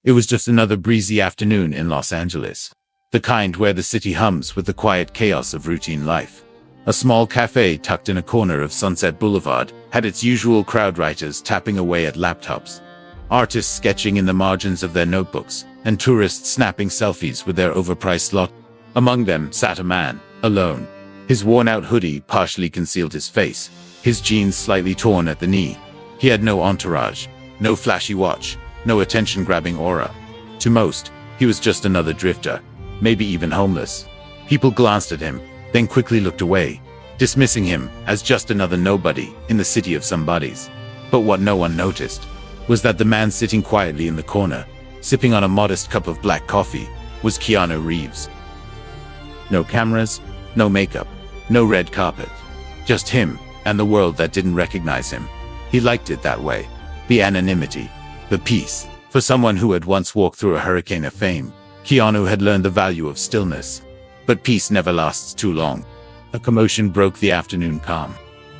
It was just another breezy afternoon in Los Angeles. The kind where the city hums with the quiet chaos of routine life. A small cafe tucked in a corner of Sunset Boulevard had its usual crowd, writers tapping away at laptops, artists sketching in the margins of their notebooks, and tourists snapping selfies with their overpriced lot. Among them sat a man, alone. His worn-out hoodie partially concealed his face, his jeans slightly torn at the knee. He had no entourage, no flashy watch, no attention-grabbing aura. To most, he was just another drifter, maybe even homeless. People glanced at him, then quickly looked away, dismissing him as just another nobody in the city of somebodies. But what no one noticed was that the man sitting quietly in the corner, sipping on a modest cup of black coffee, was Keanu Reeves. No cameras, no makeup, no red carpet. Just him, and the world that didn't recognize him. He liked it that way. The anonymity, the peace. For someone who had once walked through a hurricane of fame, Keanu had learned the value of stillness. But peace never lasts too long. A commotion broke the afternoon calm.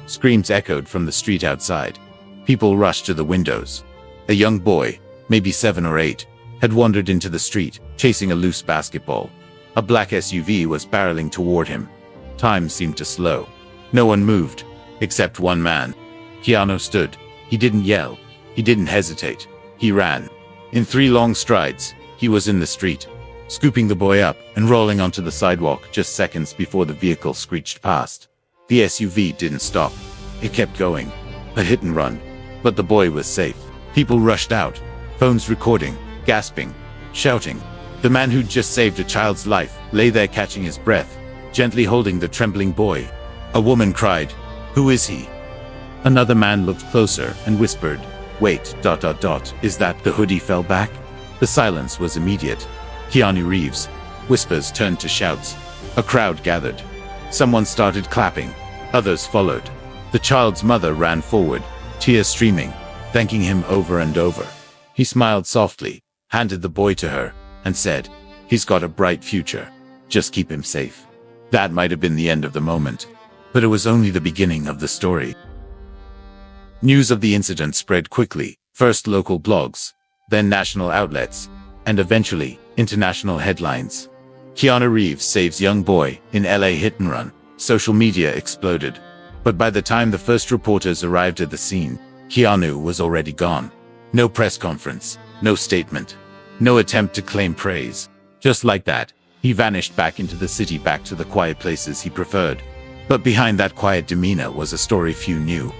Screams echoed from the street outside. People rushed to the windows. A young boy, maybe 7 or 8, had wandered into the street, chasing a loose basketball. A black SUV was barreling toward him. Time seemed to slow. No one moved, except one man. Keanu stood. He didn't yell. He didn't hesitate. He ran. In 3 long strides, he was in the street, scooping the boy up and rolling onto the sidewalk just seconds before the vehicle screeched past. The SUV didn't stop. It kept going. A hit and run. But the boy was safe. People rushed out, phones recording, gasping, shouting. The man who'd just saved a child's life lay there catching his breath, gently holding the trembling boy. A woman cried, "Who is he?" Another man looked closer and whispered, "Wait, ... Is that..." The hoodie fell back. The silence was immediate. Keanu Reeves. Whispers turned to shouts. A crowd gathered. Someone started clapping. Others followed. The child's mother ran forward, tears streaming, thanking him over and over. He smiled softly, handed the boy to her, and said, "He's got a bright future. Just keep him safe." That might have been the end of the moment, but it was only the beginning of the story. News of the incident spread quickly, first local blogs, then national outlets, and eventually, international headlines. Keanu Reeves saves young boy in LA hit and run. Social media exploded. But by the time the first reporters arrived at the scene, Keanu was already gone. No press conference, no statement, no attempt to claim praise. Just like that, he vanished back into the city, back to the quiet places he preferred. But behind that quiet demeanor was a story few knew.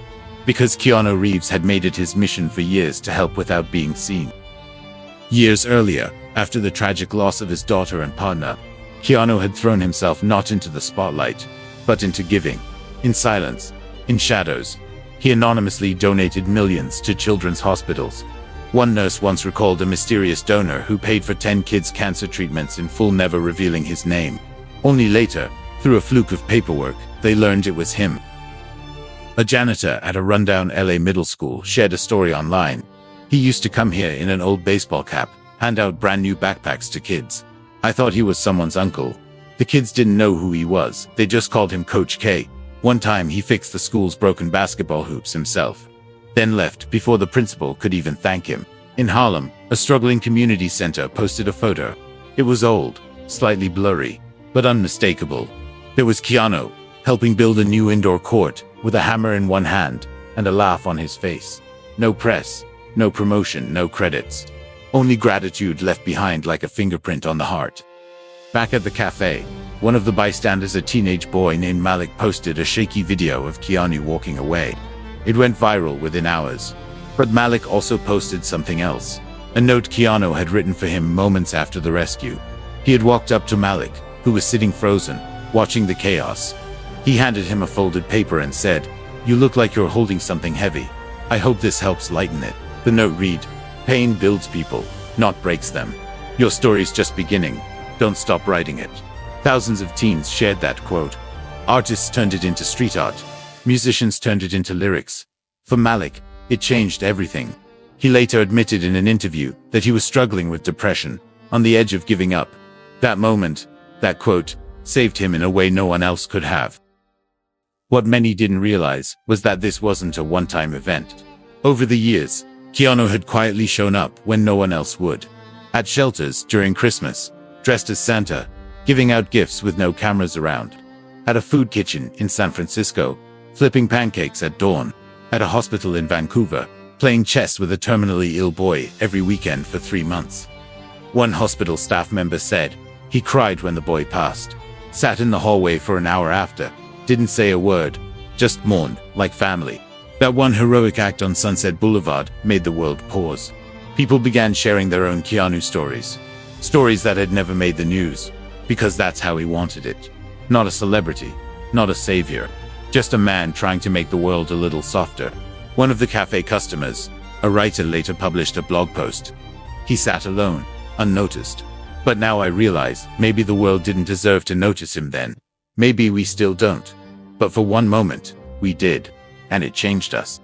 Because Keanu Reeves had made it his mission for years to help without being seen. Years earlier, after the tragic loss of his daughter and partner, Keanu had thrown himself not into the spotlight, but into giving. In silence, in shadows, he anonymously donated millions to children's hospitals. One nurse once recalled a mysterious donor who paid for 10 kids' cancer treatments in full, never revealing his name. Only later, through a fluke of paperwork, they learned it was him. A janitor at a rundown LA middle school shared a story online. He used to come here in an old baseball cap, hand out brand new backpacks to kids. I thought he was someone's uncle. The kids didn't know who he was, they just called him Coach K. One time he fixed the school's broken basketball hoops himself, then left before the principal could even thank him. In Harlem, a struggling community center posted a photo. It was old, slightly blurry, but unmistakable. There was Keanu, helping build a new indoor court, with a hammer in one hand, and a laugh on his face. No press, no promotion, no credits. Only gratitude left behind like a fingerprint on the heart. Back at the cafe, one of the bystanders, a teenage boy named Malik, posted a shaky video of Keanu walking away. It went viral within hours. But Malik also posted something else. A note Keanu had written for him moments after the rescue. He had walked up to Malik, who was sitting frozen, watching the chaos. He handed him a folded paper and said, "You look like you're holding something heavy. I hope this helps lighten it." The note read, "Pain builds people, not breaks them. Your story's just beginning. Don't stop writing it." Thousands of teens shared that quote. Artists turned it into street art. Musicians turned it into lyrics. For Malik, it changed everything. He later admitted in an interview that he was struggling with depression, on the edge of giving up. That moment, that quote, saved him in a way no one else could have. What many didn't realize was that this wasn't a one-time event. Over the years, Keanu had quietly shown up when no one else would. At shelters during Christmas, dressed as Santa, giving out gifts with no cameras around. At a food kitchen in San Francisco, flipping pancakes at dawn. At a hospital in Vancouver, playing chess with a terminally ill boy every weekend for 3 months. One hospital staff member said he cried when the boy passed, sat in the hallway for an hour after, didn't say a word, just mourned like family. That one heroic act on Sunset Boulevard made the world pause. People began sharing their own Keanu stories. Stories that had never made the news, because that's how he wanted it. Not a celebrity, not a savior, just a man trying to make the world a little softer. One of the cafe customers, a writer, later published a blog post. He sat alone, unnoticed. But now I realize maybe the world didn't deserve to notice him then. Maybe we still don't. But for one moment, we did. And it changed us.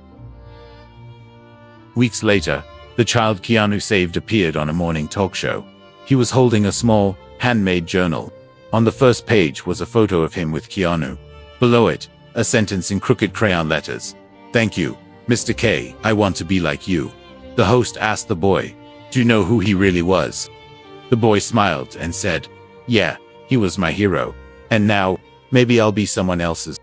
Weeks later, the child Keanu saved appeared on a morning talk show. He was holding a small, handmade journal. On the first page was a photo of him with Keanu. Below it, a sentence in crooked crayon letters. "Thank you, Mr. K, I want to be like you." The host asked the boy, "Do you know who he really was?" The boy smiled and said, "Yeah, he was my hero. And now, maybe I'll be someone else's."